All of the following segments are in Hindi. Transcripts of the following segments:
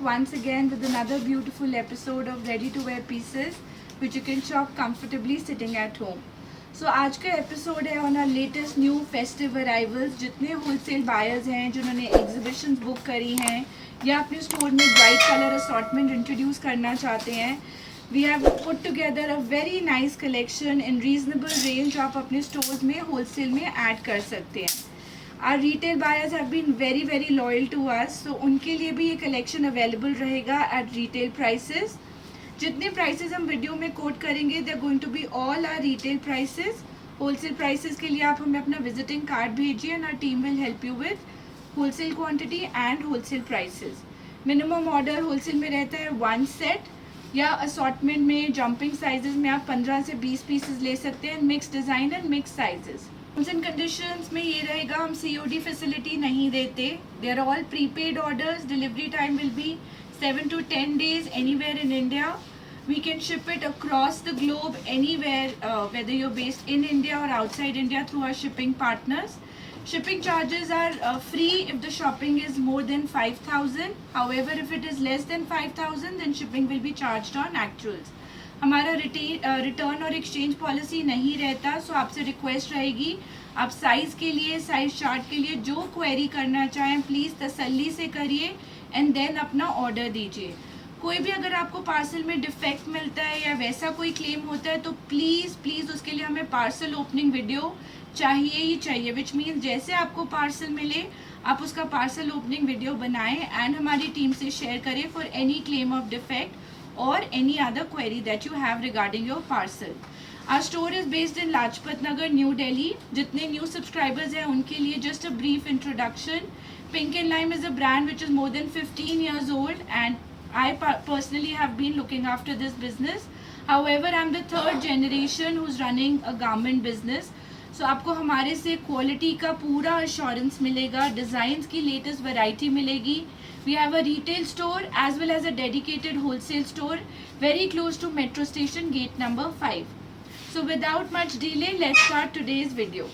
once again with another beautiful episode of ready to wear pieces which you can shop comfortably sitting at home. So आज का एपिसोड है on our latest new festive arrivals. जितने होलसेल बायर्स हैं जिन्होंने एग्जीबिशंस बुक करी हैं या अपने स्टोर में ब्राइट कलर असॉर्टमेंट इंट्रोड्यूस करना चाहते हैं, we have put together a very nice collection in reasonable range. आप अपने स्टोर्स में होलसेल में ऐड कर सकते हैं. Our retail buyers have been very loyal to us, so उनके लिए भी ये कलेक्शन अवेलेबल रहेगा एट रिटेल प्राइसेस. जितने प्राइसेस हम वीडियो में कोट करेंगे they are going to be all our retail prices. Wholesale prices के लिए आप हमें अपना विजिटिंग कार्ड भेजिए and our team will help you with wholesale quantity and wholesale prices. Minimum order wholesale में रहता है 1 सेट या असॉर्टमेंट में जंपिंग साइजेस में आप 15 से 20 पीसेस ले सकते हैं. Mix design and mix sizes. Terms and conditions में ये रहेगा, हम COD फैसिलिटी नहीं देते. They are all prepaid orders. Delivery time will be 7 to 10 days anywhere in India. We can ship it across the globe anywhere, whether you're based in India or outside India through our shipping partners. Shipping charges are free if the shopping is more than 5,000. However, if it is less than 5,000, then shipping will be charged on actuals. हमारा रिटर्न और एक्सचेंज पॉलिसी नहीं रहता. सो आपसे रिक्वेस्ट रहेगी, आप साइज़ के लिए, साइज़ चार्ट के लिए जो क्वेरी करना चाहें प्लीज़ तसल्ली से करिए एंड देन अपना ऑर्डर दीजिए. कोई भी अगर आपको पार्सल में डिफेक्ट मिलता है या वैसा कोई क्लेम होता है तो प्लीज़ उसके लिए हमें पार्सल ओपनिंग वीडियो चाहिए ही चाहिए. विच मीन्स जैसे आपको पार्सल मिले आप उसका पार्सल ओपनिंग वीडियो बनाएं एंड हमारी टीम से शेयर करें for any claim of defect or any other query that you have regarding your parcel. Our store is based in Lajpat Nagar, New Delhi. जितने new subscribers हैं उनके लिए just a brief introduction. Pink and Lime is a brand which is more than 15 years old and I personally have been looking after this business. However, I'm the third generation who's running a garment business. So आपको हमारे से क्वालिटी का पूरा assurance मिलेगा, डिज़ाइंस की लेटेस्ट वैरायटी मिलेगी. We have a retail store as well as a dedicated wholesale store very close to metro station gate number 5. So without much delay, let's start today's video.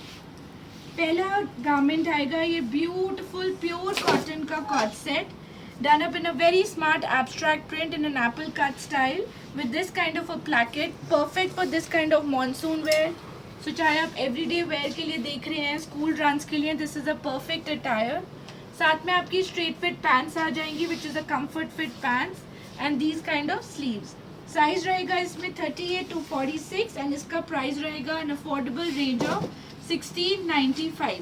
पहला garment आएगा ये beautiful pure cotton का cord set done up in a very smart abstract print in an apple cut style with this kind of a placket, perfect for this kind of monsoon wear. So चाहे आप everyday wear के लिए देख रहे हैं, school runs के लिए, this is a perfect attire. साथ में आपकी स्ट्रेट फिट पैंट्स आ जाएंगी which is a comfort fit pants and these kind of sleeves. Size रहेगा इसमें 38 to 46 एंड इसका प्राइस रहेगा an affordable range of 1695.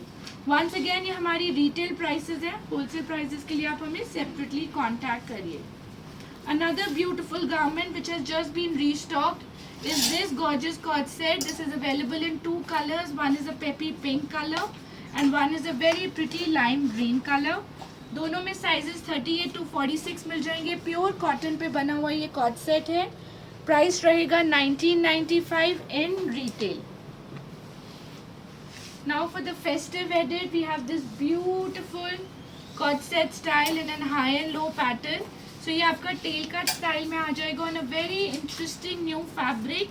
Once again ये हमारी रिटेल प्राइसेस हैं. होलसेल प्राइसेस के लिए आप हमें सेपरेटली कॉन्टैक्ट करिए. Another beautiful garment which has just been restocked is this gorgeous cord set. This is available in 2 colors. One is a peppy pink color and one is a very pretty lime green color. दोनों में साइजेस 38 to 46 मिल जाएंगे. प्योर कॉटन पे बना हुआ ये कॉट सेट है. प्राइस रहेगा 1995 in retail. Now for the festive edit we have this beautiful cord set style in an high and low pattern. So ये आपका टेल कट स्टाइल में आ जाएगा on a very interesting new fabric.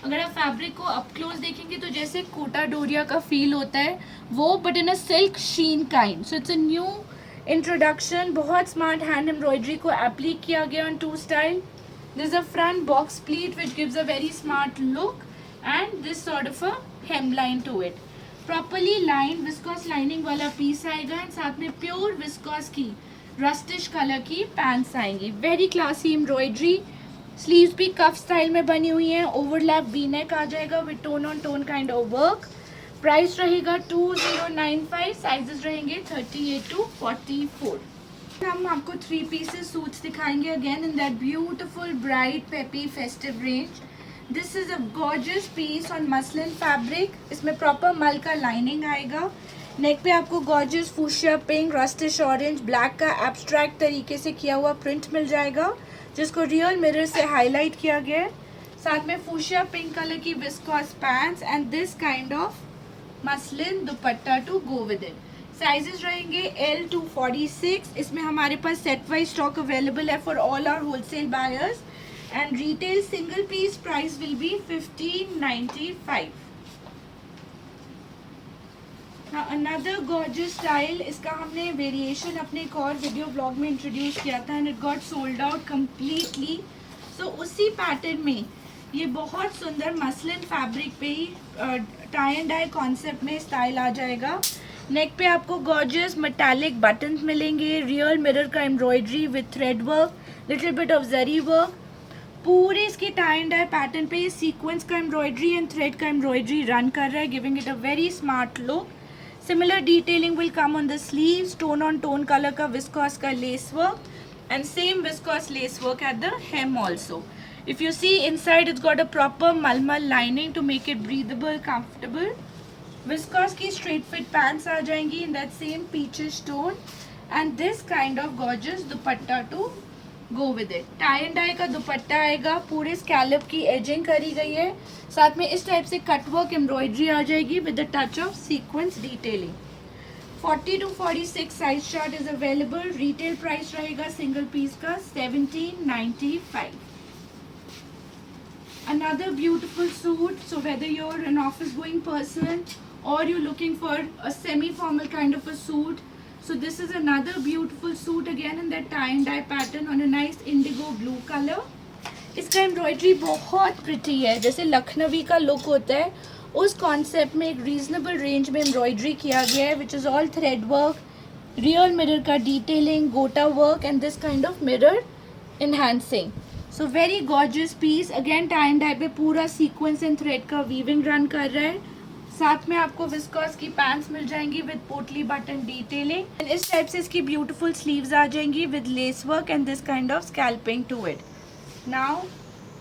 अगर आप फैब्रिक को अप क्लोज देखेंगे तो जैसे कोटा डोरिया का फील होता है वो, but in a silk sheen kind. So it's a new introduction. बहुत स्मार्ट हैंड एम्ब्रॉयडरी को एप्लीक किया गया on 2 style. This is a front box pleat which gives a very smart look and this sort of a hem line to it. Properly line viscose lining वाला पीस आएगा एंड साथ में प्योर विस्कॉस की रस्टिश कलर की पैंट्स आएंगी. Very classy embroidery. स्लीव्स भी कफ स्टाइल में बनी हुई हैं. ओवरलैप वी नेक आ जाएगा with tone on tone kind of work. Price रहेगा 2095. साइजेस रहेंगे 38 to 44. हम आपको 3 पीसेस सूट्स दिखाएंगे again in that beautiful bright peppy festive range. This is a gorgeous piece on muslin fabric. इसमें प्रॉपर मल का लाइनिंग आएगा. नेक पे आपको gorgeous fuchsia pink, rustish orange, black का एब्स्ट्रैक्ट तरीके से किया हुआ प्रिंट मिल जाएगा जिसको रियल मिरर से हाईलाइट किया गया है. साथ में फूशिया पिंक कलर की viscose pants and this kind of muslin dupatta to go with it. Sizes रहेंगे L to 46. इसमें हमारे पास सेट वाइज स्टॉक अवेलेबल है for all our wholesale buyers and retail single piece price will be 1595. Another gorgeous style, इसका हमने वेरिएशन अपने एक और वीडियो ब्लॉग में इंट्रोड्यूस किया था and it got sold out completely. So उसी पैटर्न में ये बहुत सुंदर मसलिन फैब्रिक पे ही टाई एंड डाई कॉन्सेप्ट में स्टाइल आ जाएगा। नेक पे आपको गॉर्जियस मेटालिक बटन्स मिलेंगे, रियल मिरर का embroidery with thread work, little bit of zari work. पूरे इसके टाई एंड डाई पैटर्न पे सीक्वेंस का एम्ब्रॉयडरी एंड थ्रेड का एम्ब्रॉयडरी रन कर रहा है, giving it a very smart look. Similar detailing will come on the sleeves, tone on tone color का viscose का lace work and same viscose lace work at the hem also. If you see inside, it's got a proper malmal lining to make it breathable, comfortable. Viscose की straight fit pants आ जाएंगी in that same peachish tone and this kind of gorgeous dupatta to go with it. Tie and dye का दुपट्टा आएगा, पूरे स्कैलप की एजिंग करी गई है, साथ में इस टाइप से कटवर्क एम्ब्रॉयडरी आ जाएगी with the touch of sequence detailing. 40 to 46 size chart is available. Retail price रहेगा सिंगल पीस का 1795। Another beautiful suit, so whether you're an office going person or you're looking for a semi formal kind of a suit, so this is another beautiful suit again in that tie and dye pattern on a nice indigo blue color. इसका एम्ब्रॉयडरी बहुत प्रिटी है, जैसे लखनवी का लुक होता है उस कॉन्सेप्ट में एक रीजनेबल रेंज में एम्ब्रॉयडरी किया गया है, which is all thread work, real mirror का detailing, gota work and this kind of mirror enhancing. So very gorgeous piece. Again tie and dye पे पूरा सीक्वेंस एंड थ्रेड का वीविंग रन कर रहा है, साथ में आपको विस्कॉस की पैंट्स मिल जाएंगी विद पोटली बटन डिटेलिंग। इस टाइप से इसकी ब्यूटीफुल स्लीव्स आ जाएंगी with lace work and this kind of scalloping to it. Now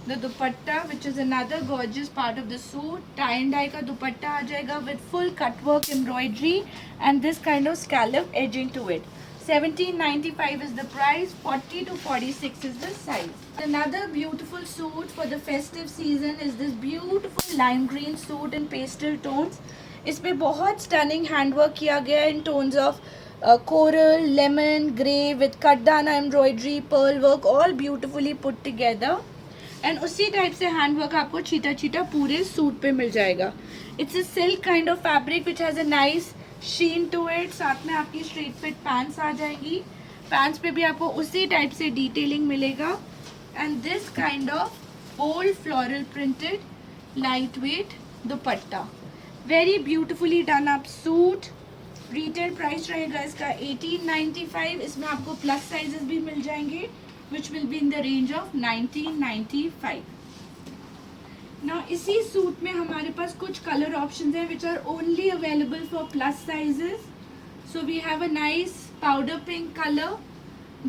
the dupatta which is another gorgeous part of the suit. Tie and dye का दुपट्टा आ जाएगा with full cutwork embroidery and this kind of scallop edging to it. 1795 is the price, 40 to 46 is the size. Another beautiful suit for the festive season is this beautiful lime green suit in pastel tones. इसमें बहुत stunning handwork किया गया है in tones of coral, lemon, grey with katdana embroidery, pearl work, all beautifully put together. And उसी टाइप से हैंडवर्क आपको छीटा छीटा पूरे सूट पे मिल जाएगा। It's a silk kind of fabric which has a nice sheen to it. साथ में आपकी स्ट्रेट फिट पैंट्स आ जाएंगी, पैंट्स पे भी आपको उसी टाइप से डिटेलिंग मिलेगा and this kind of bold floral printed light weight dupatta. Very beautifully done up suit. Retail price रहेगा इसका 1895। इसमें आपको प्लस साइजेस भी मिल जाएंगे which will be in the range of 1995। ना इसी सूट में हमारे पास कुछ कलर ऑप्शंस हैं which are only available for plus sizes. So we have a nice powder pink colour.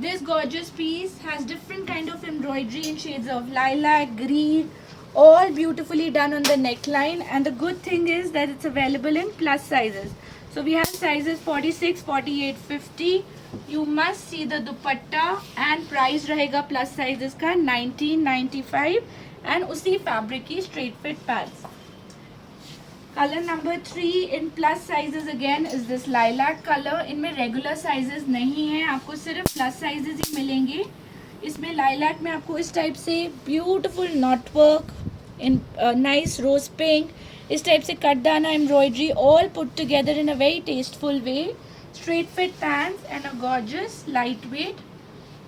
This gorgeous piece has different kind of embroidery in shades of lilac, green, all beautifully done on the neckline, and the good thing is that it's available in plus sizes. So we have sizes 46, 48, 50. You must see the dupatta and price रहेगा plus sizes का 1995 एंड उसी फैब्रिक की straight fit pants. Colour number 3 in plus sizes again is this lilac colour. इनमें रेगुलर साइजेस नहीं हैं, आपको सिर्फ प्लस साइजेस ही मिलेंगे। इसमें लाइलैक में आपको इस टाइप से beautiful knot work in nice rose pink, इस टाइप से cutdana embroidery all put together in a very tasteful way, straight fit pants and a gorgeous light weight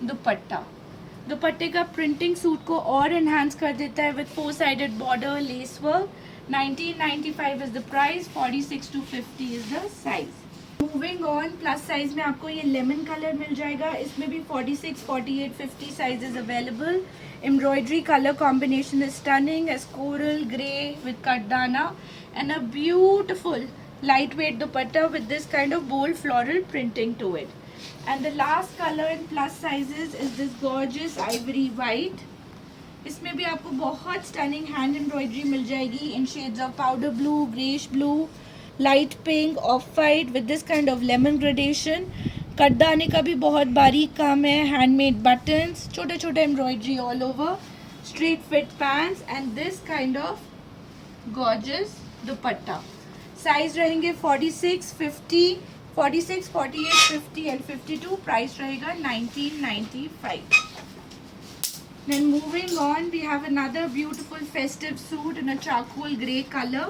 dupatta. दुपट्टे का प्रिंटिंग सूट को और एनहांस कर देता है with 4 sided border, lace work. 1995 is the price, 46 to 50 is the size. Moving on, plus size में आपको ये लेमन कलर मिल जाएगा। इसमें भी 46, 48, 50 sizes available. Embroidery colour combination is stunning as coral grey with cutdana and a beautiful light weight dupatta with this kind of bold floral printing to it. And the last color in plus sizes is this gorgeous ivory white. इसमें भी आपको बहुत stunning hand embroidery मिल जाएगी in shades of powder blue, greyish blue, light pink, off-white with this kind of lemon gradation. कटदाने का भी बहुत बारीक काम है, handmade buttons, छोटे छोटे embroidery all over, straight fit pants and this kind of gorgeous dupatta. Size रहेंगे 46, 50, 46, 48, 50 and 52. प्राइस रहेगा 1995. Then moving on, we have another beautiful festive suit in a charcoal grey color.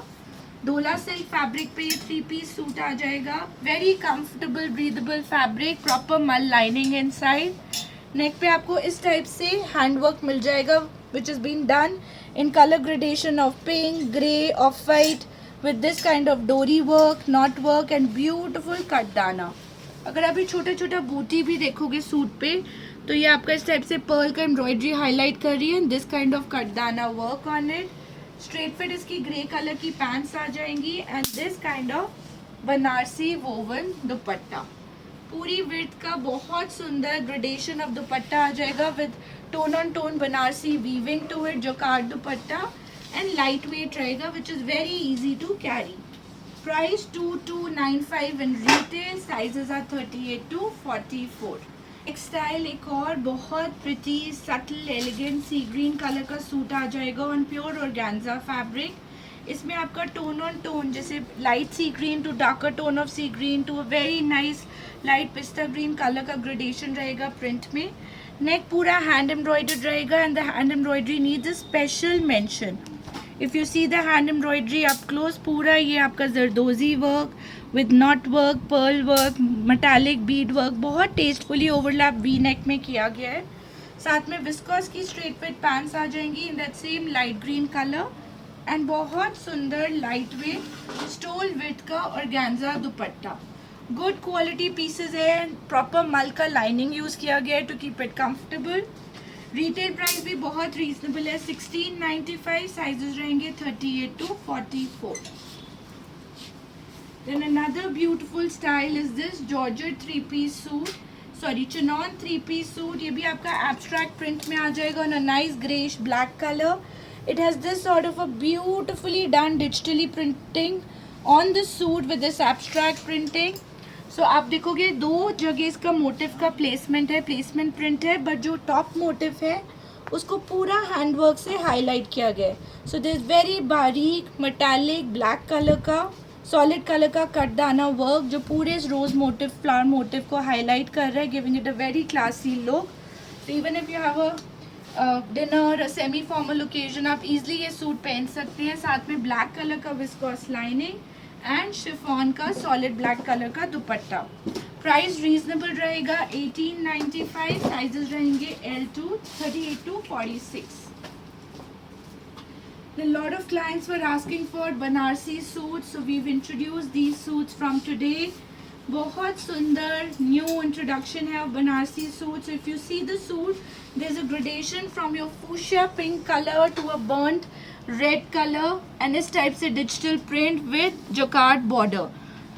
डोला सिल्क फैब्रिक पे ये 3 पीस सूट आ जाएगा। Very comfortable breathable fabric, proper मल लाइनिंग इनसाइड। नेक पे आपको इस टाइप से हैंडवर्क मिल जाएगा which is been done in colour gradation of pink, grey, off white with this kind of डोरी work, knot work and beautiful cut दाना। अगर अभी छोटा छोटा बूटी भी देखोगे सूट पे तो ये आपका इस टाइप से पर्ल का एम्ब्रॉयडरी हाईलाइट कर रही है। दिस काइंड ऑफ कट दाना work on it. Straight fit इसकी ग्रे कलर की पैंट्स आ जाएंगी and this kind of Banarasi woven दुपट्टा। पूरी विड्थ का बहुत सुंदर ग्रेडेशन ऑफ दुपट्टा आ जाएगा with tone on tone Banarasi weaving to it, jacquard dupatta and lightweight रहेगा which is very easy to carry. Price 2295 in retail, sizes are 38 to 44. Next style एक और बहुत pretty subtle elegant sea green colour का सूट आ जाएगा on pure organza fabric। इसमें आपका टोन ऑन टोन जैसे light sea green to darker tone of sea green to a very nice light पिस्ता ग्रीन कलर का ग्रेडेशन रहेगा प्रिंट में। नेक पूरा हैंड एम्ब्रॉयडर्ड रहेगा and the hand embroidery needs a special mention. If you see the hand embroidery up close, पूरा ये आपका जरदोजी work with knot work, pearl work, metallic Beed work बहुत टेस्टफुली ओवरलैप वी नेक में किया गया है। साथ में विस्कॉस की स्ट्रेट फिट पैंट्स आ जाएंगी in that same light green colour and बहुत सुंदर लाइट वेट स्टोल विथ का organza dupatta. Good quality pieces है, प्रॉपर मल का लाइनिंग यूज़ किया गया है to keep it comfortable. Retail price भी बहुत रीजनेबल है, 1695, साइजेस रहेंगे 38 to 44। Then another beautiful style is this Georgette 3-piece suit, sorry chinon 3-piece suit। ये भी आपका abstract print में आ जाएगा on a nice greyish black color। It has this sort of a beautifully done digitally printing on the suit with this abstract printing। सो आप देखोगे दो जगह इसका मोटिव का प्लेसमेंट है, प्लेसमेंट प्रिंट है, बट जो टॉप मोटिव है उसको पूरा हैंडवर्क से हाईलाइट किया गया है। सो दिस वेरी बारीक मेटालिक ब्लैक कलर का सॉलिड कलर का कट दाना वर्क जो पूरे इस रोज मोटिव फ्लावर मोटिव को हाईलाइट कर रहा है, giving it a very classy look. So even if you have a dinner, semi formal occasion, आप इजिली ये सूट पहन सकते हैं। साथ में ब्लैक कलर का विस्कॉस लाइनिंग एंड शिफॉन का सॉलिड ब्लैक कलर का दुपट्टा। प्राइस रीजनेबल रहेगा 1895, साइजेस रहेंगे L to 38 to 46। A lot of clients were asking for Banarsi suits, so we've introduced these suits from today। बहुत सुंदर न्यू इंट्रोडक्शन है Banarasi suits. If you see the suit there is a gradation from your fuchsia pink colour to a burnt red colour and इस टाइप से digital print with jacquard border.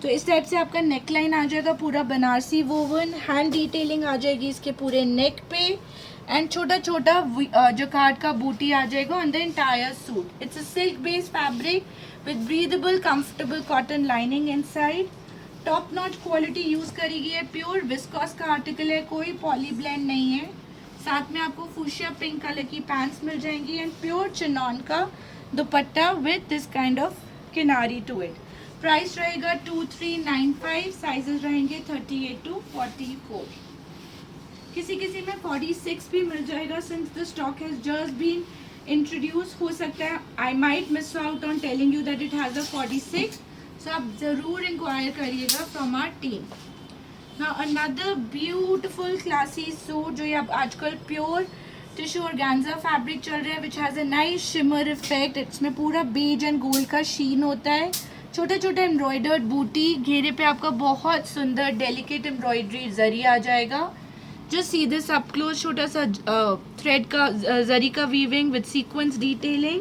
तो इस टाइप से आपका नेक लाइन आ जाएगा पूरा बनारसी वोवन, हैंड डिटेलिंग आ जाएगी इसके पूरे नेक पे एंड छोटा छोटा जोकार्ड का बूटी आ जाएगा on the entire suit. It's a silk based fabric with breathable comfortable cotton lining inside. Top notch quality use करी गई है, प्योर विस्कॉस का आर्टिकल है, कोई पॉली ब्लेंड नहीं है। साथ में आपको फूशिया पिंक कलर की पैंट्स मिल जाएंगी एंड प्योर चिनॉन का दुपट्टा विद दिस काइंड ऑफ किनारी टू इट। प्राइस रहेगा 2395, साइजेस रहेंगे 38 to 44। किसी किसी में 46 भी मिल जाएगा since the stock has just been introduce. हो सकता है I might miss out on telling you that it has a 46, so आप ज़रूर इंक्वायर करिएगा from our team. Now another beautiful classy suit जो ये अब आजकल प्योर टिश्यू ऑर्गेन्जा फैब्रिक चल रहा है which has a nice shimmer effect. इसमें पूरा बेज एंड गोल्ड का शीन होता है, छोटे छोटे एम्ब्रॉयडर्ड बूटी, घेरे पे आपका बहुत सुंदर डेलिकेट एम्ब्रॉयडरी जरी आ जाएगा। Just see this up close, छोटा सा थ्रेड का जरी का weaving with sequence detailing.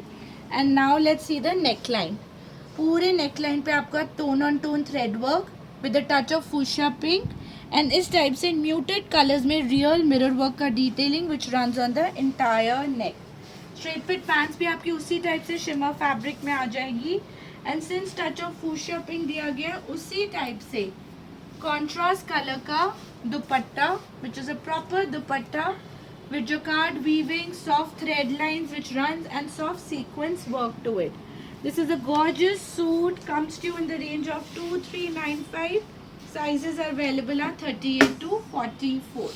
And now let's see the neck line. पूरे नेक लाइन पे आपका tone on tone thread work with a touch of fuchsia pink and इस टाइप से म्यूटेड कलर्स में रियल मिरर वर्क का detailing which runs on the entire neck. Straight fit pants भी आपकी उसी टाइप से शिमर फैब्रिक में आ जाएगी and since touch of fuchsia pink दिया गया उसी टाइप से कॉन्ट्रास्ट कलर का दुपट्टा which is a proper dupatta with jacquard weaving, soft thread lines which runs and soft sequence work to it. This is a gorgeous suit, comes to you in the range of 2395. Sizes are available are 38 to 44.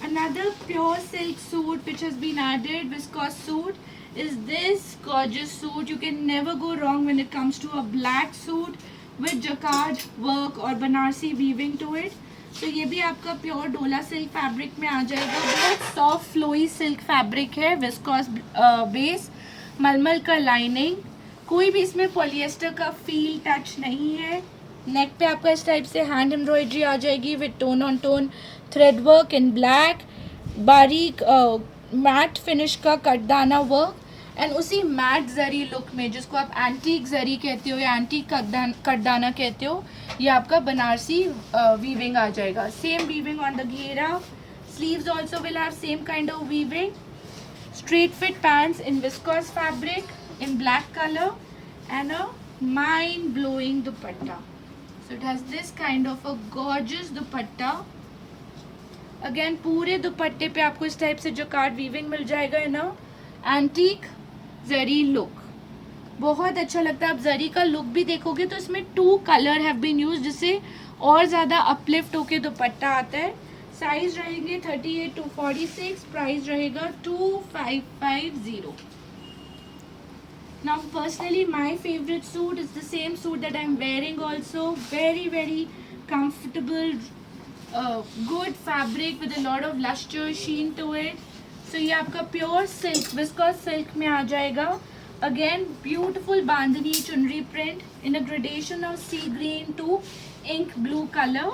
Another pure silk suit which has been added, viscose suit, is this gorgeous suit. You can never go wrong when it comes to a black suit with jacquard work और बनारसी weaving to it. तो ये भी आपका प्योर डोला सिल्क फैब्रिक में आ जाएगा. बहुत सॉफ्ट फ्लोई सिल्क फैब्रिक है, विस्कॉस बेस, मलमल का लाइनिंग, कोई भी इसमें पॉलिएस्टर का फील टच नहीं है. नेक पे आपका इस टाइप से हैंड एम्ब्रॉयडरी आ जाएगी with tone on tone thread work in black, बारीक मैट फिनिश का कटदाना वर्क, एंड उसी मैट जरी लुक में जिसको आप एंटीक जरी कहते हो या एंटीक कटदाना कहते हो, ये आपका बनारसी वीविंग आ जाएगा. सेम वीविंग ऑन द घेरा. Sleeves also will have same kind of weaving. Straight fit pants in viscous fabric in black color and a mind blowing dupatta. So it has this kind of a gorgeous dupatta. Again पूरे दुपट्टे पे आपको इस टाइप से जो कार्ड वीविंग मिल जाएगा है ना, एंटीक जरी लुक, बहुत अच्छा लगता है. आप जरी का लुक भी देखोगे तो इसमें 2 कलर हैव बीन यूज, जिससे और ज़्यादा अपलिफ्ट होके दुपट्टा आता है. साइज रहेंगे 38 to 46. प्राइस रहेगा 2550. Now personally my favorite suit is the same suit that I'm wearing also. Very comfortable, good fabric with a lot of luster sheen to it. So ये आपका pure silk, viscose silk में आ जाएगा. Again beautiful bandhani chunri print in a gradation of sea green to ink blue color.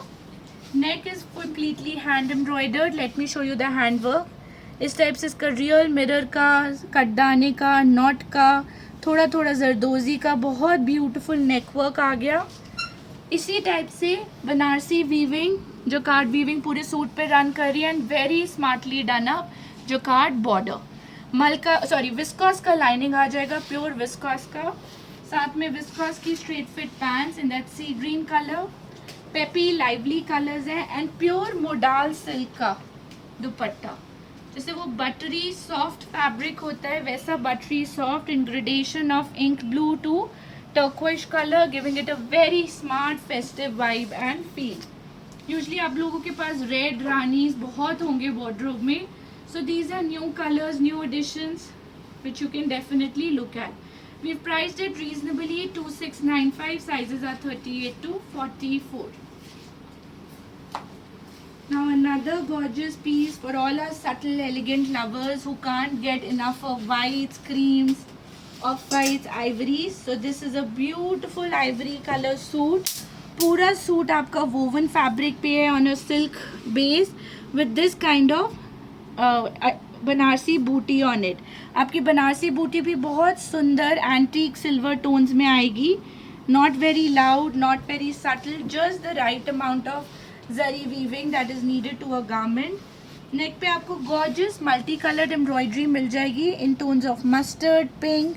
Neck is completely hand embroidered. Let me show you the hand work. इस टाइप से इसका रियल मिरर का, कटदाने का, नॉट का, थोड़ा थोड़ा जरदोजी का बहुत ब्यूटीफुल नेकवर्क आ गया. इसी टाइप से Banarasi weaving, jacquard weaving पूरे सूट पे रन कर रही है, and very smartly done up jacquard border. Viscose का लाइनिंग आ जाएगा, प्योर विस्कॉस का. साथ में विस्कॉस की straight fit pants in that sea green colour. Peppy lively colours हैं, एंड प्योर मोडाल सिल्क का दुपट्टा. जैसे वो बटरी सॉफ्ट फैब्रिक होता है वैसा buttery soft in gradation of ink blue to turquoise colour, giving it a very smart festive vibe and feel. Usually आप लोगों के पास रेड रानीज बहुत होंगे वार्डरोब में. So these are new colours, new additions which you can definitely look at. We have priced it reasonably 2695. Sizes are 38 to 44. Now another gorgeous piece for all our subtle elegant lovers who can't get enough of whites, creams, off-whites, ivories. So this is a beautiful ivory color suit. पूरा सूट आपका woven fabric पे है on a silk base with this kind of Banarasi बूटी on it. आपकी बनारसी बूटी भी बहुत सुंदर एंटीक सिल्वर टोन्स में आएगी. Not very loud, not very subtle, just the right amount of zari weaving that is needed to a garment. Neck पे आपको गॉर्जियस मल्टी कलर्ड एम्ब्रॉयडरी मिल जाएगी in tones of mustard, pink,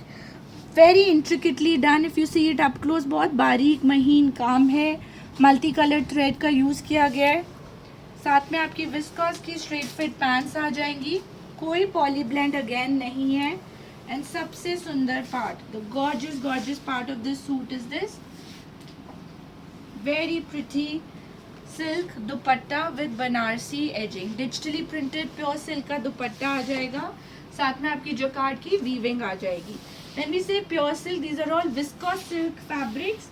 very intricately done. If you see it up close, बहुत बारीक महीन काम है. मल्टी कलर्ड थ्रेड का यूज़ किया गया है. साथ में आपकी विस्कॉस की स्ट्रेट फिट पैंट्स आ जाएंगी. कोई पॉली ब्लेंड अगेन नहीं है. एंड सबसे सुंदर part, the gorgeous part of this suit is this very pretty silk dupatta with Banarasi ageing. Digitally printed pure silk का दुपट्टा आ जाएगा. साथ में आपकी जकार्ड की वीविंग आ जाएगी. When we say pure silk, these are all viscose silk fabrics,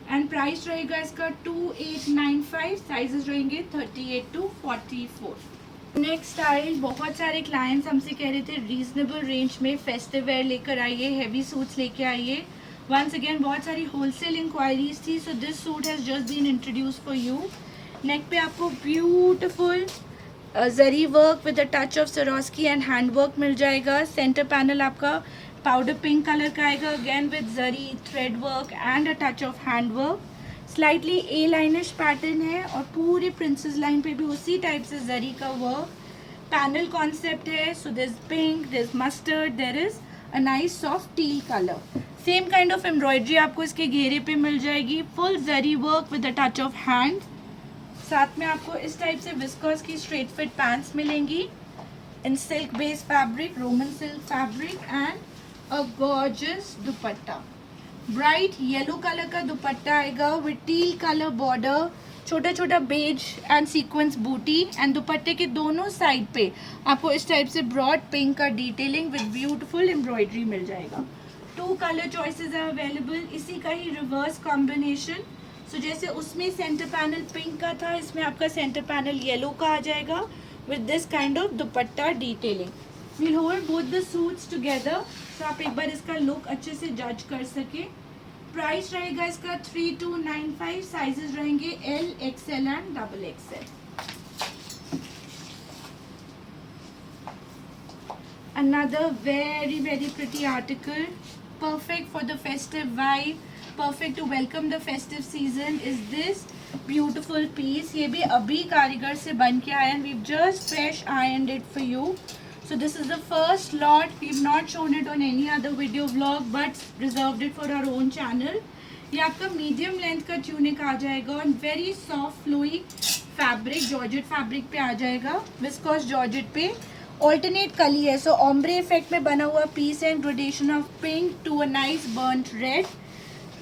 and price रहेगा इसका 2895. साइजेस रहेंगे 38 to 44. नेक्स्ट स्टाइल, बहुत सारे क्लाइंट्स हमसे कह रहे थे रीजनेबल रेंज में फेस्टिव वेयर लेकर आइए, हैवी सूट्स लेके आइए. वंस अगेन बहुत सारी होलसेल इंक्वायरीज थी, so this suit has just been introduce for you. नेक पे आपको beautiful zari work with a touch of Swarovski and hand work मिल जाएगा. सेंटर पैनल आपका पाउडर पिंक कलर का आएगा, again with zari thread work and a touch of hand work. Slightly a linish pattern है, और पूरे प्रिंसेस लाइन पे भी उसी टाइप से जरी का वर्क. पैनल कॉन्सेप्ट है. So this pink, this mustard, there is a nice soft teal colour. Same kind of embroidery आपको इसके घेरे पे मिल जाएगी. Full zari work with a touch of hand. साथ में आपको इस टाइप से विस्कॉस की स्ट्रेट फिट पैंट्स मिलेंगी in silk based fabric, roman silk fabric, and a gorgeous dupatta. Bright yellow colour का दुपट्टा आएगा विद टील कलर बॉर्डर. छोटा छोटा बेज एंड सीक्वेंस बूटी एंड दुपट्टे के दोनों साइड पे आपको इस टाइप से ब्रॉड पिंक का डिटेलिंग विद ब्यूटीफुल एम्ब्रॉयडरी मिल जाएगा। 2 कलर चॉइसेस आर अवेलेबल। इसी का ही रिवर्स कॉम्बिनेशन। सो जैसे उसमें सेंटर पैनल पिंक का था, इसमें आपका सेंटर पैनल येलो का आ जाएगा with this kind of dupatta detailing. We'll hold both the suits together, तो आप एक बार इसका लुक अच्छे से जज कर सके। प्राइस रहेगा इसका 3295। साइजेस रहेंगे L, XL and XXL। Another very very pretty article, perfect for the festive vibe, perfect to welcome the festive season is this beautiful piece. ये भी अभी कारीगर से बन के आया and we've just fresh ironed it for you. So this is the first lot. We've not shown it on any other video vlog but reserved it for our own channel. ये आपका मीडियम लेंथ का ट्यूनिक आ जाएगा और very soft flowy fabric, georgette fabric पे आ जाएगा, विस्कोस जॉर्जेट पे। ऑल्टरनेट कली है, सो ऑम्ब्रे इफेक्ट में बना हुआ piece and gradation of pink to a nice burnt red.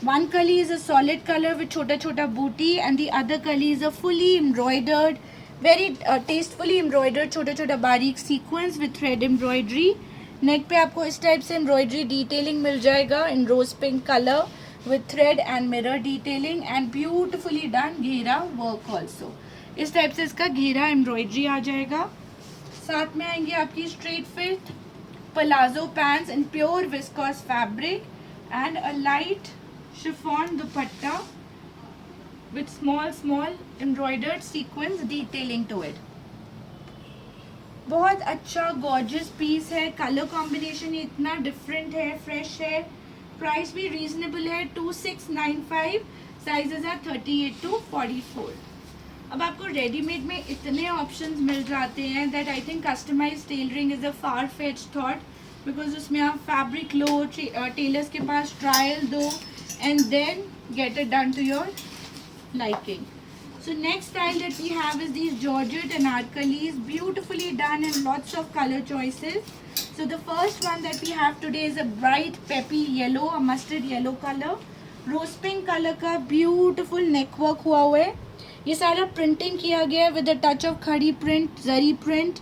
One kali is a solid color with छोटा छोटा booty and the other kali is a fully embroidered, very tastefully embroidered छोटा छोटा बारीक sequence with thread embroidery. नेक पे आपको इस टाइप से embroidery detailing मिल जाएगा in rose pink color with thread and mirror detailing and beautifully done घेरा work also. इस टाइप से इसका घेरा embroidery आ जाएगा। साथ में आएंगे आपकी straight fit palazzo pants in pure viscose fabric and a light chiffon dupatta with small embroidered sequence detailing to it. बहुत अच्छा gorgeous piece है। कलर कॉम्बिनेशन इतना डिफरेंट है, फ्रेश है। प्राइस भी रीजनेबल है 2695। Sizes are 38 to 44। अब आपको रेडीमेड में इतने ऑप्शंस मिल जाते हैं that I think customise tailoring is a far fetch thought, because उसमें आप फैब्रिक लो, टेलर्स के पास ट्रायल दो and then get it done to your liking. So next style that we have is these georgette anarkalis, beautifully done and lots of color choices. So the first one that we have today is a bright peppy yellow, a mustard yellow color, rose pink color का beautiful neck work हुआ हुआ है। ये सारा प्रिंटिंग किया गया है with a touch of खड़ी print, जरी print,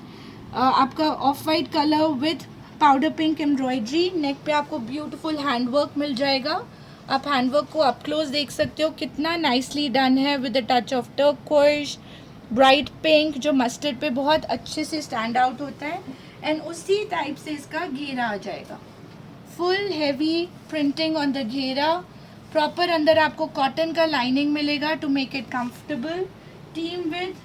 आपका off white colour with powder pink embroidery. Neck पे आपको ब्यूटीफुल हैंडवर्क मिल जाएगा। आप हैंडवर्क को अप क्लोज देख सकते हो, कितना नाइसली डन है with a touch of turquoise, bright pink जो मस्टर्ड पे बहुत अच्छे से स्टैंड आउट होता है। एंड उसी टाइप से इसका घेरा आ जाएगा, full heavy printing on the घेरा। प्रॉपर अंदर आपको कॉटन का लाइनिंग मिलेगा to make it comfortable. Team with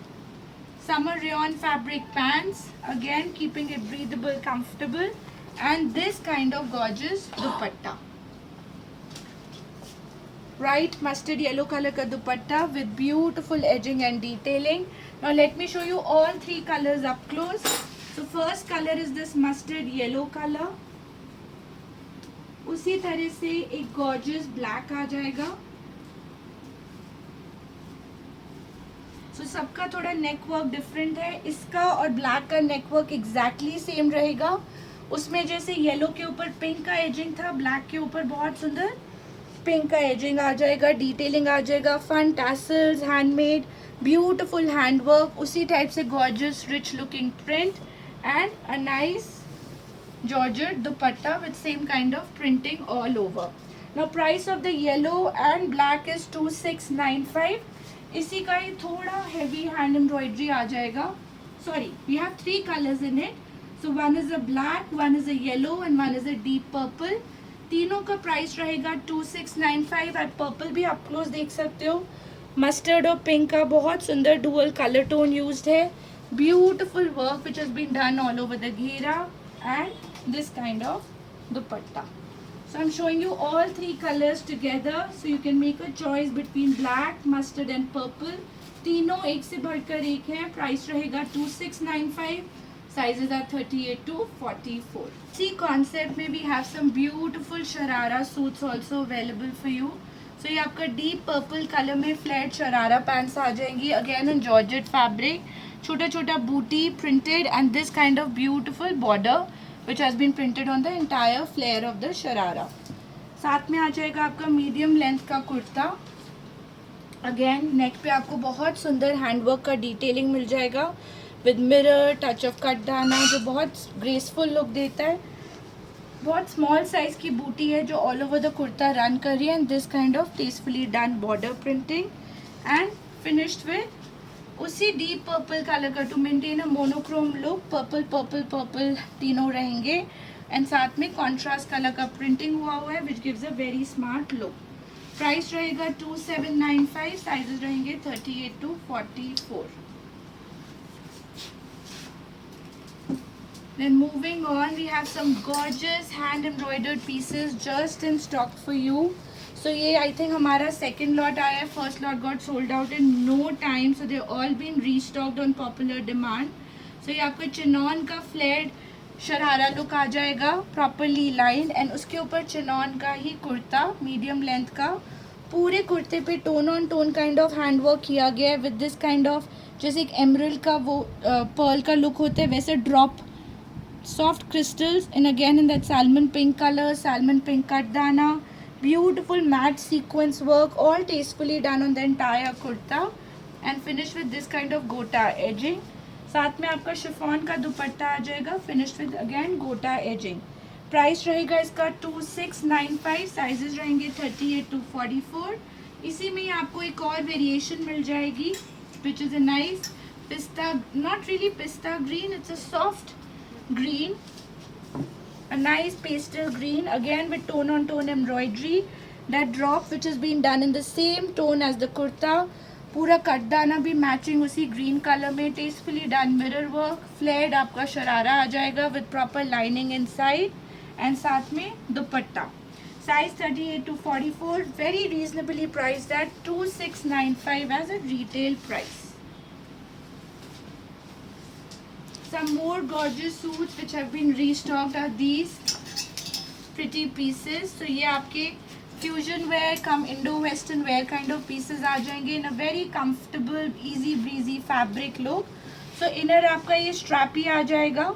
summer rayon fabric pants, again keeping it breathable, comfortable and this kind of gorgeous dupatta, bright mustard yellow color ka dupatta with beautiful edging and detailing. Now let me show you all 3 colors up close. So first color is this mustard yellow color. उसी तरह से एक gorgeous black आ जाएगा। So सबका थोड़ा neck work different है। इसका और black का neck work exactly same रहेगा। उसमें जैसे yellow के ऊपर pink का edging था, black के ऊपर बहुत सुंदर पिंक का एजिंग आ जाएगा, डिटेलिंग आ जाएगा, fun tassels, handmade, beautiful handwork, उसी टाइप से gorgeous rich looking print and a nice georgette dupatta with same kind of printing all over. Now price of the yellow and black is 2695। इसी का ही थोड़ा हैवी हैंड एम्ब्रॉयडरी आ जाएगा। Sorry, we have 3 colours in it. So one is a black, one is a yellow and one is a deep purple. तीनों का प्राइस रहेगा 2695। आप पर्पल भी आप क्लोज देख सकते हो, मस्टर्ड और पिंक का बहुत सुंदर डुअल कलर टोन यूज्ड है। Beautiful work which has been done all over the घेरा and this kind of dupatta. So I am showing you all 3 colours together so you can make a choice between black, mustard and purple. तीनों एक से बढ़कर एक है। प्राइस रहेगा 2695। Sizes are 38 to 44. See concept में we have some beautiful sharara suits also available for you. So ये आपका deep purple color में flat शरारा pants आ जाएंगी, again in georgette fabric, छोटा छोटा booty printed and this kind of beautiful border which has been printed on the entire flare of the sharara. साथ में आ जाएगा आपका medium length का कुर्ता अगेन नेक पे आपको बहुत सुंदर हैंडवर्क का डिटेलिंग मिल जाएगा विद मिरर, टच ऑफ कटदाना, जो बहुत ग्रेसफुल लुक देता है। बहुत स्मॉल साइज की बूटी है जो all over the kurta run कर रही है, and this kind of tastefully done border printing and finished with उसी डीप पर्पल कलर का to maintain a monochrome look. Purple purple purple तीनों रहेंगे, एंड साथ में कॉन्ट्रास्ट कलर का प्रिंटिंग हुआ है विच gives a very smart look. Price रहेगा 2795, साइजेस रहेंगे 38 to 44। Then moving on, we have some gorgeous hand embroidered pieces just in stock for you. So ये I think हमारा second lot आया है, first lot got sold out in no time, so they all been restocked on popular demand. So ये आपका चिनॉन का फ्लेड शरारा लुक आ जाएगा, प्रॉपरली लाइन, एंड उसके ऊपर चिनॉन का ही कुर्ता मीडियम लेंथ का। पूरे कुर्ते पे tone on tone kind of handwork किया गया है विद दिस काइंड ऑफ, जैसे एक एमरल्ड का वो पर्ल का लुक होता है वैसे drop soft crystals, and again in that salmon pink color, salmon pink kardana, beautiful matte sequence work, all tastefully done on the entire kurta and finished with this kind of gota edging. साथ में आपका शिफॉन का दुपट्टा आ जाएगा फिनिश्ड विद अगेन गोटा एजिंग। प्राइस रहेगा इसका 2695, साइजेस रहेंगे 38 to 44। इसी में ही आपको एक और वेरिएशन मिल जाएगी विच इज़ अ नाइस पिस्ता, नॉट रियली पिस्ता green, it's a soft green, a nice pastel green, again with tone on tone embroidery, that drop which has been done in the same tone as the kurta, पूरा कटदाना भी मैचिंग उसी ग्रीन कलर में, tastefully done mirror work, flared आपका शरारा आ जाएगा with proper lining inside, and साथ में dupatta. Size 38 to 44, very reasonably priced at 2695 as a retail price. Some more gorgeous suits which have been restocked are these pretty pieces. So ये आपके fusion wear come Indo western wear kind of pieces आ जाएंगे in a very comfortable easy breezy fabric look. So inner आपका ये strappy आ जाएगा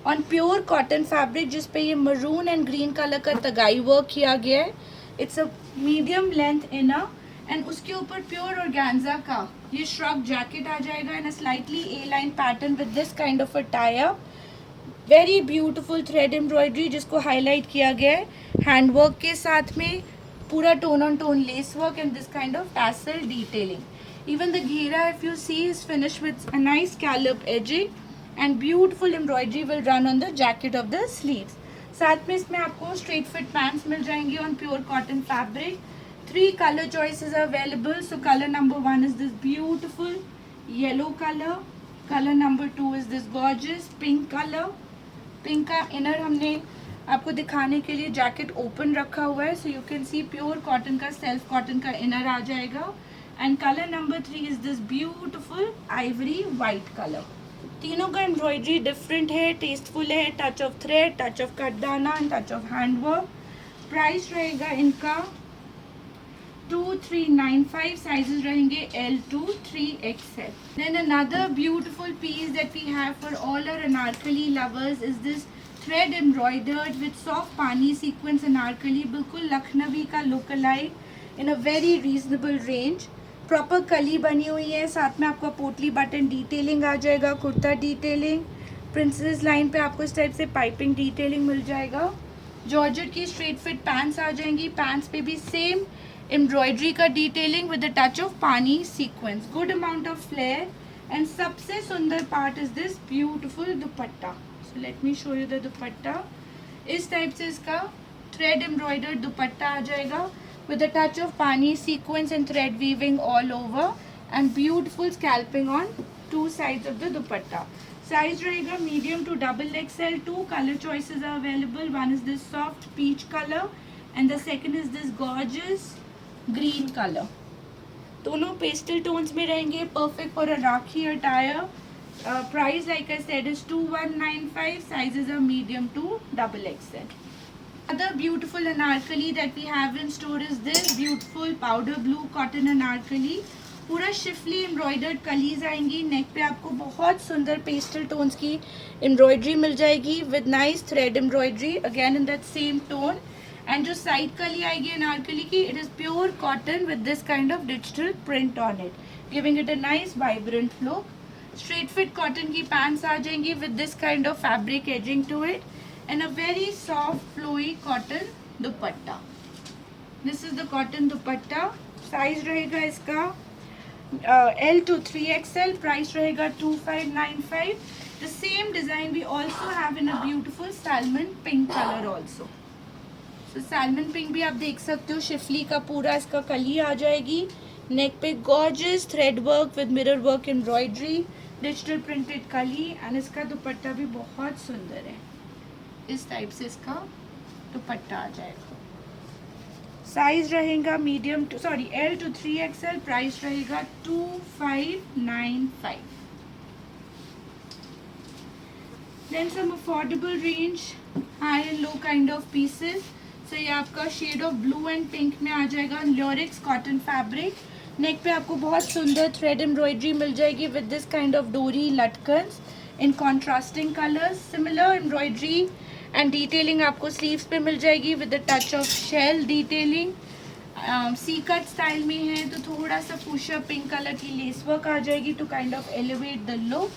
on pure cotton fabric जिस पे ये maroon and green color का तगाई work किया गया है। It's a medium length inner, and उसके ऊपर प्योर ऑर्गेन्जा का ये श्रग जैकेट आ जाएगा in a slightly A line pattern with this kind of a tie up. Very beautiful thread embroidery जिसको हाईलाइट किया गया है हैंडवर्क के साथ में, पूरा tone on tone lace work and this kind of tassel detailing. Even the घेरा if you see is finish with a nice scallop edging and beautiful embroidery will run on the jacket of the sleeves. साथ में इसमें आपको स्ट्रेट फिट पैंट्स मिल जाएंगे on pure cotton fabric. 3 color choices are available. So color number 1 is this beautiful yellow color. Color number 2 is this gorgeous pink color. Pink का inner हमने आपको दिखाने के लिए जैकेट ओपन रखा हुआ है, so you can see pure cotton का self cotton का inner आ जाएगा। And color number 3 is this beautiful ivory white color. तीनों का एम्ब्रॉयडरी डिफरेंट है, टेस्टफुल है, touch of thread, touch of cutdana and touch of handwork. Price रहेगा इनका 2395, साइजेस रहेंगे L to 3XL. Then another beautiful piece that we have for all our anarkali lovers is this thread embroidered with soft pani sequence anarkali, बिल्कुल लखनवी का look alike in a very reasonable range. Proper कली बनी हुई है, साथ में आपका पोटली बटन डिटेलिंग आ जाएगा, कुर्ता डिटेलिंग, प्रिंसेस लाइन पे आपको इस टाइप से पाइपिंग डिटेलिंग मिल जाएगा। जॉर्जेट की स्ट्रेट फिट पैंट्स आ जाएंगी, पैंट्स पे भी सेम एम्ब्रॉयडरी का detailing with the touch of paani sequins, good amount of flare, and सबसे सुंदर part is this beautiful dupatta. So let me show you the dupatta. इस टाइप से इसका थ्रेड एम्ब्रॉयडर्ड दुपट्टा आ जाएगा with a touch of pani sequence and thread weaving all over and beautiful scalping on 2 sides of the dupatta. Size रहेगा medium to double XL. 2 color choices are available. One is this soft peach color and the second is this gorgeous green color. दोनों pastel tones में रहेंगे, perfect for a rakhi attire. Price like I said is 2195. Sizes are medium to double XL. Another beautiful anarkali that we have in store is this beautiful powder blue cotton anarkali. पूरा शिफली एम्ब्रॉयडर्ड कलीज आएंगी, नेक पे आपको बहुत सुंदर पेस्टल टोन्स की एम्ब्रॉयडरी मिल जाएगी with nice thread embroidery again in that same tone, and जो साइड कली आएगी अनारकली की, it is pure cotton with this kind of digital print on it, giving it a nice vibrant look. Straight fit cotton की पैंट्स आ जाएंगी with this kind of fabric edging to it and a very soft flowy cotton dupatta. This is the cotton dupatta. Size रहेगा इसका L to 3XL. प्राइस रहेगा 2595. The same design we also have in a beautiful salmon pink colour also. So salmon pink भी आप देख सकते हो. शिफली का पूरा इसका कली आ जाएगी. नेक पे gorgeous thread work with mirror work embroidery, digital printed कली एंड इसका दुपट्टा भी बहुत सुंदर है. इस टाइप से इसका दुपट्टा आ जाएगा. साइज रहेगा medium to L to 3XL. Price रहेगा 2595. Then some affordable range high and low kind of pieces. So ये आपका shade of blue and pink में आ जाएगा. ल्योरिक्स कॉटन फैब्रिक. नेक पे आपको बहुत सुंदर थ्रेड एम्ब्रॉयडरी मिल जाएगी विद दिस काइंड ऑफ डोरी लटकन्स in contrasting colours. Similar embroidery and detailing आपको स्लीव्स पे मिल जाएगी with the touch of shell detailing. C cut style में है तो थोड़ा सा पुशअप पिंक कलर की लेस वर्क आ जाएगी to kind of elevate the look.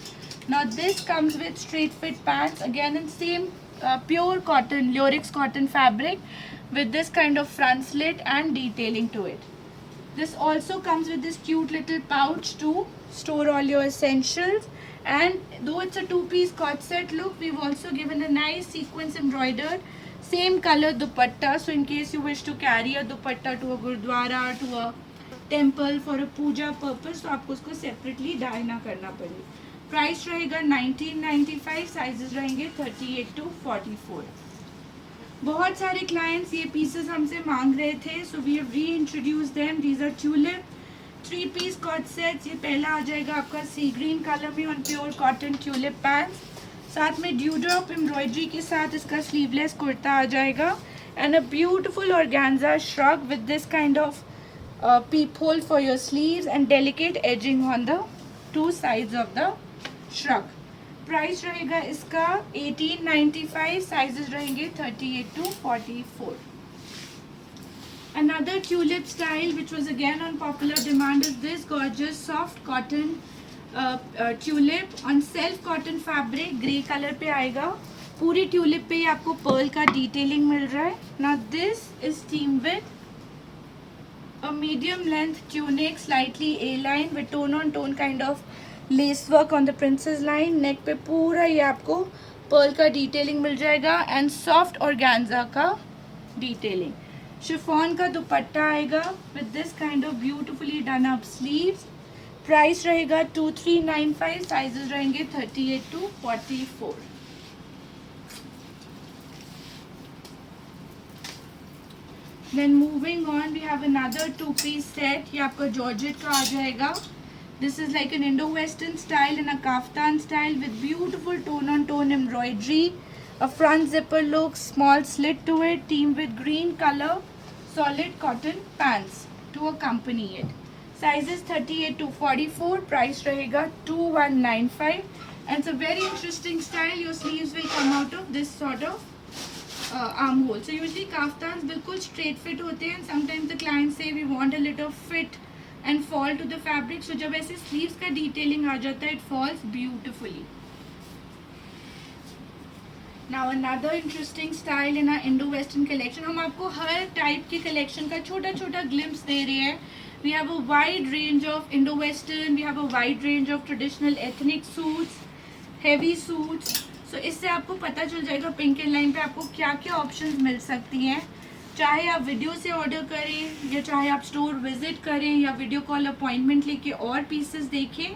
Now this comes with straight fit pants again in same pure cotton lurex cotton fabric with this kind of front slit and detailing to it. This also comes with this cute little pouch to store all your essentials, and though it's a two-piece cord set look, we've also given a nice sequence embroidered same color dupatta, so in case you wish to carry a dupatta to a gurdwara, to a temple for a puja purpose, तो आपको उसको separately dye ना करना पड़े. प्राइस रहेगा 1995. साइजेस रहेंगे 38 to 44. बहुत सारे क्लाइंट्स ये पीसेस हमसे मांग रहे थे, so we have reintroduce them. These are tulip 3-piece coord sets. ये पहला आ जाएगा आपका सी ग्रीन कलर में on pure cotton tulip pants. साथ में ड्यू ड्रॉप एम्ब्रॉयडरी के साथ इसका स्लीवलेस कुर्ता आ जाएगा and a beautiful organza shrug with this kind of peep hole for your sleeves and delicate edging on the two sides of the shrug. Price रहेगा इसका 1895. साइजेस रहेंगे 38 to 44. Another tulip style which was again on popular demand is this gorgeous soft cotton tulip on self cotton fabric. Grey colour पे आएगा. पूरी ट्यूलिप पे आपको पर्ल का डिटेलिंग मिल रहा है. Now this is teamed with a medium length tunic, slightly A-line with tone on tone kind of lace work on the princess line. Neck पे पूरा ये आपको पर्ल का डिटेलिंग मिल जाएगा एंड सॉफ्ट ऑर्गेन्जा का डिटेलिंग. शिफॉन का दुपट्टा आएगा with this kind of beautifully done up sleeves. Price रहेगा 2395. साइजेस रहेंगे 38 to 44. Then moving on we have another 2-piece set. ये आपका जॉर्जेट का आ जाएगा. This is like an Indo-Western style and a kaftan style with beautiful tone-on-tone embroidery, a front zipper look, small slit to it, teamed with green color, solid cotton pants to accompany it. Sizes 38 to 44. Price रहेगा 2195. And it's a very interesting style. Your sleeves will come out of this sort of armhole. So usually kaftans बिल्कुल straight fit होते हैं. Sometimes the clients say we want a little fit and fall to the fabric. So जब ऐसे sleeves का detailing आ जाता है, it falls beautifully. Now another interesting style in our Indo-Western collection. हम आपको हर type की collection का छोटा छोटा glimpse दे रहे हैं. We have a wide range of Indo-Western. We have a wide range of traditional ethnic suits, heavy suits. So इससे आपको पता चल जाएगा पिंक एंड लाइन पे आपको क्या क्या options मिल सकती हैं. चाहे आप वीडियो से ऑर्डर करें या चाहे आप स्टोर विजिट करें या वीडियो कॉल अपॉइंटमेंट लेके और पीसेस देखें,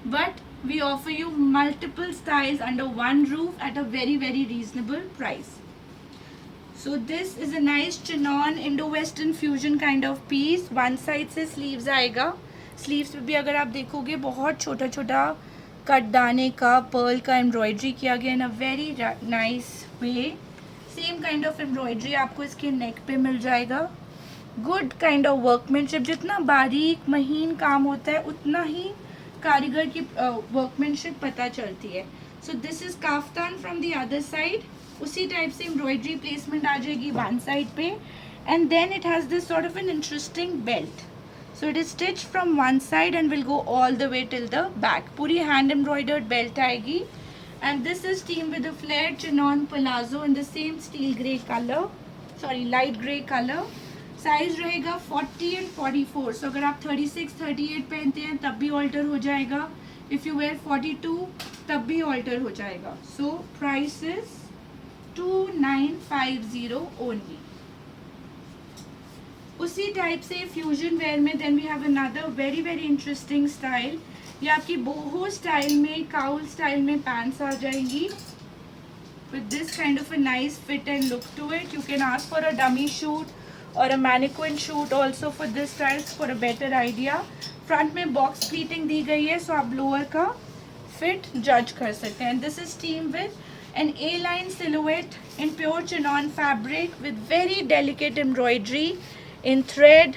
but we offer you multiple styles under one roof at a very very reasonable price. So this is a nice chinon Indo western fusion kind of piece. One side से स्लीव्स आएगा. स्लीव्स पे भी अगर आप देखोगे बहुत छोटा छोटा कट दाने का पर्ल का एम्ब्रॉयडरी किया गया in a very nice way. Same kind of embroidery आपको इसके नेक पे मिल जाएगा. Good kind of workmanship. जितना बारीक महीन काम होता है उतना ही कारीगर की वर्कमैनशिप पता चलती है. So this is kaftan from the other side उसी टाइप से एम्ब्रॉयडरी प्लेसमेंट आ जाएगी वन साइड पे, and then it has this sort of an interesting belt. So it is stitched from one side and will go all the way till the back. पूरी hand embroidered belt आएगी. And this is teamed with a flared chignon palazzo in the same steel grey color, sorry light grey color. Size रहेगा 40 and 44. So अगर आप 36, 38 पहनते हैं तब भी ऑल्टर हो जाएगा. If you wear 42 तब भी ऑल्टर हो जाएगा. So price is 2950 only. उसी टाइप से फ्यूजन वेयर में then we have another very very interesting style. ये आपकी बोहो स्टाइल में, काउल स्टाइल में पैंट्स आ जाएंगी with this kind of a nice fit and look to it. You can ask for a dummy shoot or a mannequin shoot also for this style for a better idea. Front में बॉक्स प्लीटिंग दी गई है, सो आप लोअर का फिट जज कर सकते हैं. This is team with an A-line silhouette in pure chinon fabric with very delicate embroidery in thread.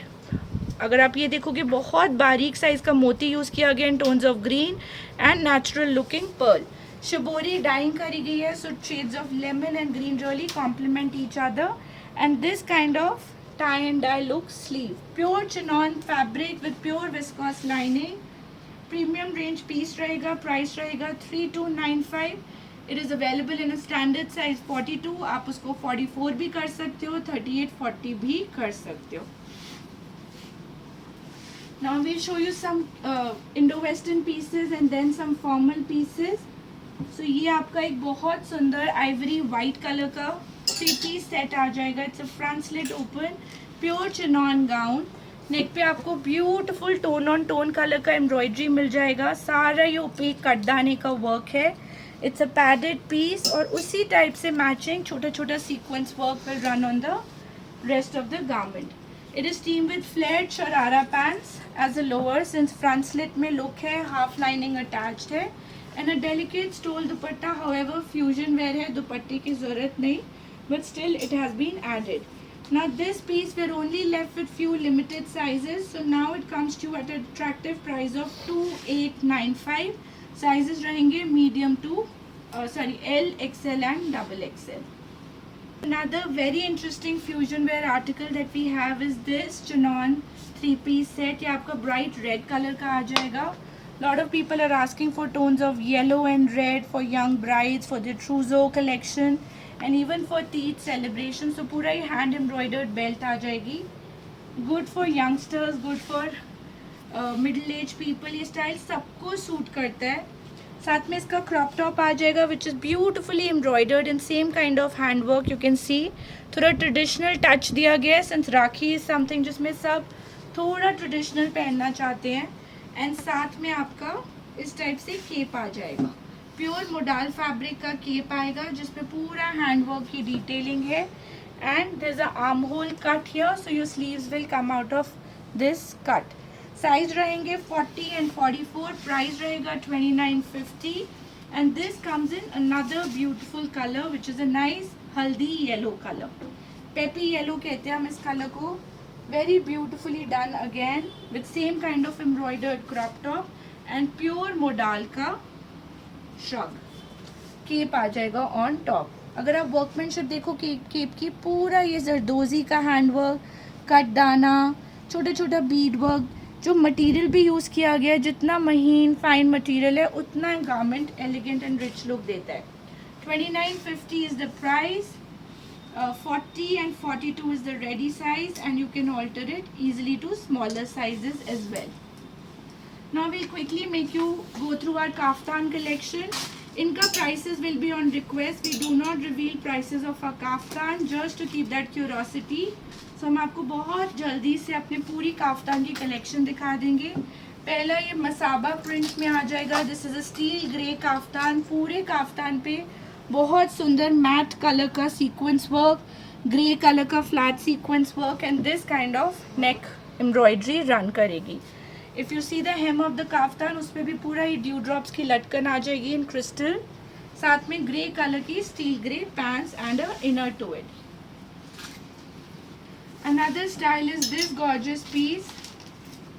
अगर आप ये देखोगे बहुत बारीक साइज का मोती यूज़ किया गया in tones of green and natural looking pearl. Shibori dyeing करी गई है, so shades of lemon and green really complement each other. And this kind of tie and dye look sleeve. Pure chinon fabric with pure viscose lining. Premium range piece रहेगा. Price रहेगा 3295. It is available in a standard size 42. आप उसको 44 भी कर सकते हो, 38, 40 भी कर सकते हो. Now we'll show you some Indo-Western pieces and then some formal pieces. So ये आपका एक बहुत सुंदर ivory white color का 3-piece सेट आ जाएगा. It's a front slit open pure chinon gown. Neck पे आपको beautiful tone on tone colour का एम्ब्रॉयडरी मिल जाएगा. सारा ये ओपेक कटदाने का वर्क है. इट्स अ पैडेड पीस और उसी टाइप से मैचिंग छोटा छोटा sequence work will run on the rest of the garment. It is team with flared sharara pants as a lower since front slit में लुक है, हाफ लाइनिंग अटैच्ड है and a delicate stole dupatta. However fusion wear है, दुपट्टे की जरूरत नहीं, but still it has been added. Now this piece we're only left with few limited sizes, so now it comes to you at an attractive price of 2895. Sizes रहेंगे medium to L, XL and double XL. Another very interesting fusion wear article that we have is this chinon 3-piece set. ये आपका bright red color का आ जाएगा. Lot of people are asking for tones of yellow and red for young brides for their trousseau collection and even for Teeth celebration. So पूरा ही hand embroidered belt आ जाएगी. Good for youngsters, good for middle aged people. ये स्टाइल सबको सूट करता है. साथ में इसका क्रॉप टॉप आ जाएगा which is beautifully embroidered in same kind of hand work. You can see थोड़ा ट्रेडिशनल टच दिया गया है since राखी is something जिसमें सब थोड़ा ट्रेडिशनल पहनना चाहते हैं. एंड साथ में आपका इस टाइप से केप आ जाएगा. प्योर मोडाल फैब्रिक का केप आएगा जिसमें पूरा हैंडवर्क की डिटेलिंग है. And there is a armhole cut here, so your sleeves will come out of this cut. Size रहेंगे 40 एंड 44. प्राइस रहेगा 2950. And this comes in another beautiful colour which is a nice haldi yellow colour. Peppy yellow कहते हैं हम इस कलर को. Very beautifully done again with same kind of embroidered crop top and pure modal का shrug. केप आ जाएगा on top. अगर आप वर्कमैनशिप देखो केप की, पूरा ये जरदोजी का हैंडवर्क, कट दाना, छोटा छोटा बीड वर्क, जो मटेरियल भी यूज़ किया गया है, जितना महीन फाइन मटेरियल है उतना garment elegant and rich look देता है. 2950 is the price. 40 and 42 is the ready size and you can alter it easily to smaller sizes as well. Now we'll quickly make you go through our kaftan collection. इनका prices will be on request. We do not reveal prices of our kaftan just to keep that curiosity. So हम आपको बहुत जल्दी से अपने पूरी काफ्तान की कलेक्शन दिखा देंगे. पहला ये मसाबा प्रिंट में आ जाएगा. This is a steel grey kaftan. पूरे काफ्तान पे बहुत सुंदर मैट कलर का सीक्वेंस वर्क, ग्रे कलर का flat sequins work and this kind of neck embroidery run करेगी. If you see the hem of the kaftan, उस पर भी पूरा ही ड्यू ड्रॉप्स की लटकन आ जाएगी इन क्रिस्टल. साथ में ग्रे कलर की steel grey pants and a inner to it. Another style is this gorgeous piece.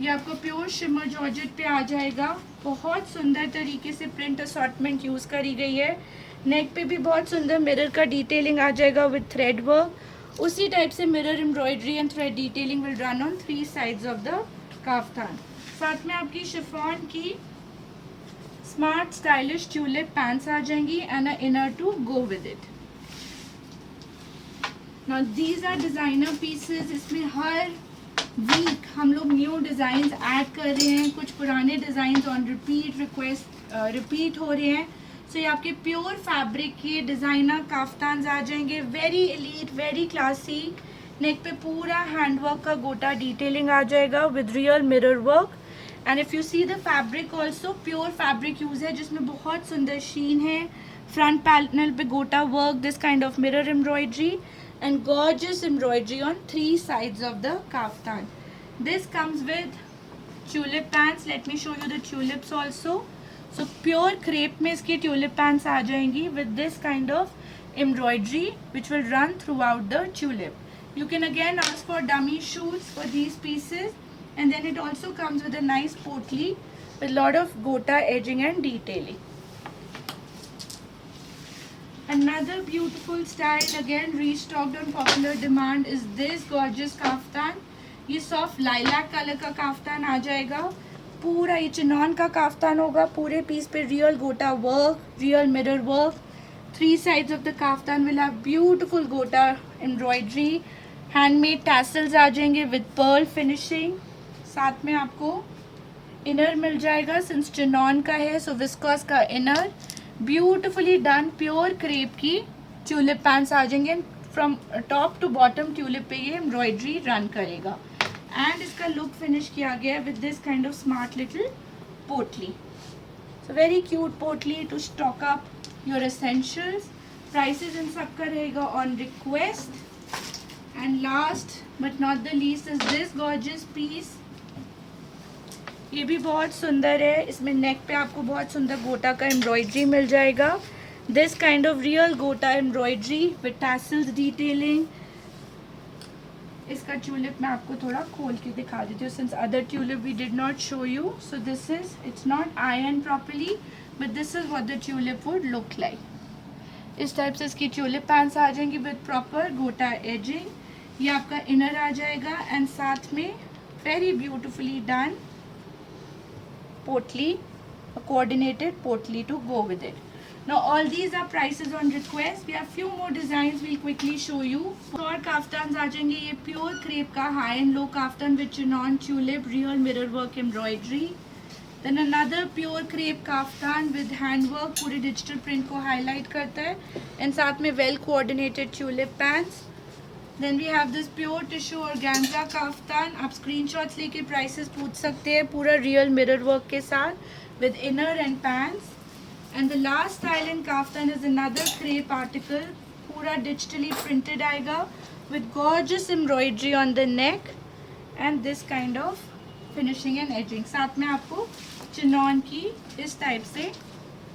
ये आपको प्योर शिमर जॉर्जेट पे आ जाएगा. बहुत सुंदर तरीके से प्रिंट असॉर्टमेंट यूज़ करी गई है. नेक पे भी बहुत सुंदर मिरर का डिटेलिंग आ जाएगा विद थ्रेड वर्क। उसी टाइप से mirror embroidery and thread detailing will run on 3 sides of the kaftan. साथ में आपकी शिफॉन की स्मार्ट स्टाइलिश ट्यूलिप पैंट्स आ जाएंगी and a inner to go with it. Now these are designer pieces. इसमें हर वीक हम लोग न्यू डिजाइन ऐड कर रहे हैं, कुछ पुराने डिजाइन ऑन रिपीट हो रहे हैं। सो ये आपके प्योर फैब्रिक के डिजाइनर काफ्तान आ जाएंगे, वेरी एलीट, वेरी क्लासी। नेक पे पूरा हैंडवर्क का गोटा डिटेलिंग आ जाएगा with real mirror work. And if you see the fabric also pure fabric use है, जिसमें बहुत सुंदर शीन है। फ्रंट पैनल पे गोटा work, this kind of mirror embroidery and gorgeous embroidery on 3 sides of the kaftan. This comes with tulip pants. Let me show you the tulips also. So pure crepe में इसकी tulip pants आ जाएंगी with this kind of embroidery which will run throughout the tulip. You can again ask for dummy shoots for these pieces, and then it also comes with a nice potli with lot of gota edging and detailing. Another beautiful style again restocked on popular demand is this gorgeous kaftan. ये soft lilac color का काफ्तान आ जाएगा। पूरा ये चिनॉन का काफ्तान होगा। पूरे पीस पे रियल गोटा work, real mirror work. 3 sides of the kaftan will have beautiful गोटा embroidery, handmade tassels आ जाएंगे with pearl finishing। साथ में आपको इनर मिल जाएगा, सिंस चिनॉन का है सो विस्कॉस का inner. Beautifully done pure crepe की ट्यूलिप पैंट्स आ जाएंगे। From top to bottom tulip पे ये एम्ब्रॉयडरी रन करेगा। एंड इसका लुक फिनिश किया गया है with this kind of smart little potli. So very cute potli to stock up your essentials. Prices इन सब का रहेगा on request. And last but not the least is this gorgeous piece. ये भी बहुत सुंदर है। इसमें नेक पे आपको बहुत सुंदर गोटा का एम्ब्रॉयडरी मिल जाएगा। This kind of real gota embroidery with tassels detailing. इसका ट्यूलिप मैं आपको थोड़ा खोल के दिखा देती हूँ, since other tulip we did not show you. So this is, it's not iron properly but this is what the tulip would look like. इस टाइप से इसकी ट्यूलिप पैंट्स आ जाएंगी विद प्रॉपर गोटा एजिंग। ये आपका इनर आ जाएगा एंड साथ में very beautifully done potli, a coordinated potli to go with it. Now all these are prices on request. We have few more designs we'll quickly show you. और काफ्तान आ जाएंगे ये प्योर क्रेप का high and low kaftan with chinon tulip real mirror work embroidery. Then another pure crepe kaftan with handwork, पूरे डिजिटल प्रिंट को हाईलाइट करता है एंड साथ में well coordinated tulip pants. Then we have this pure tissue organza kaftan. आप स्क्रीनशॉट्स लेके प्राइसेस पूछ सकते हैं, पूरा रियल मिरर वर्क के साथ with inner and pants. And the last style in kaftan is another crepe article, पूरा डिजिटली प्रिंटेड आएगा with gorgeous embroidery on the neck and this kind of finishing and ageing. साथ में आपको चिनॉन की इस टाइप से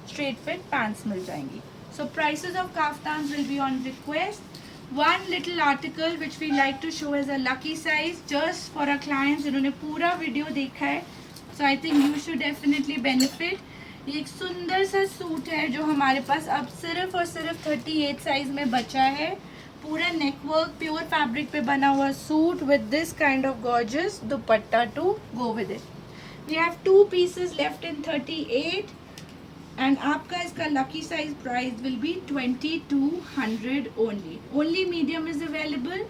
स्ट्रेट फिट पैंट्स मिल जाएंगी। So prices of kaftan will be on request. One little article which we like to show as a lucky size just for our clients जिन्होंने पूरा वीडियो देखा है, so I think you should definitely benefit। ये एक सुंदर सा सूट है जो हमारे पास अब सिर्फ और सिर्फ 38 साइज में बचा है। पूरा नेकवर्क प्योर फैब्रिक पे बना हुआ suit with this kind of gorgeous dupatta to go with it. We have 2 pieces left in 38 and आपका इसका lucky size price will be 2200 only. Only medium is available.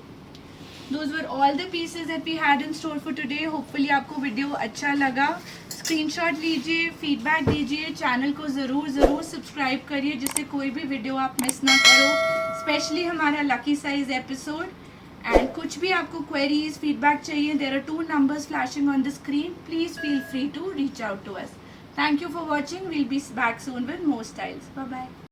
Those were all the pieces that we had in store for today. Hopefully आपको वीडियो अच्छा लगा। स्क्रीनशॉट लीजिए, फीडबैक दीजिए, चैनल को ज़रूर सब्सक्राइब करिए जिससे कोई भी वीडियो आप मिस ना करो, स्पेशली हमारा लकी साइज एपिसोड। एंड कुछ भी आपको क्वेरीज फीडबैक चाहिए, there are 2 numbers flashing on the screen. Please feel free to reach out to us. Thank you for watching. We'll be back soon with more styles. Bye bye.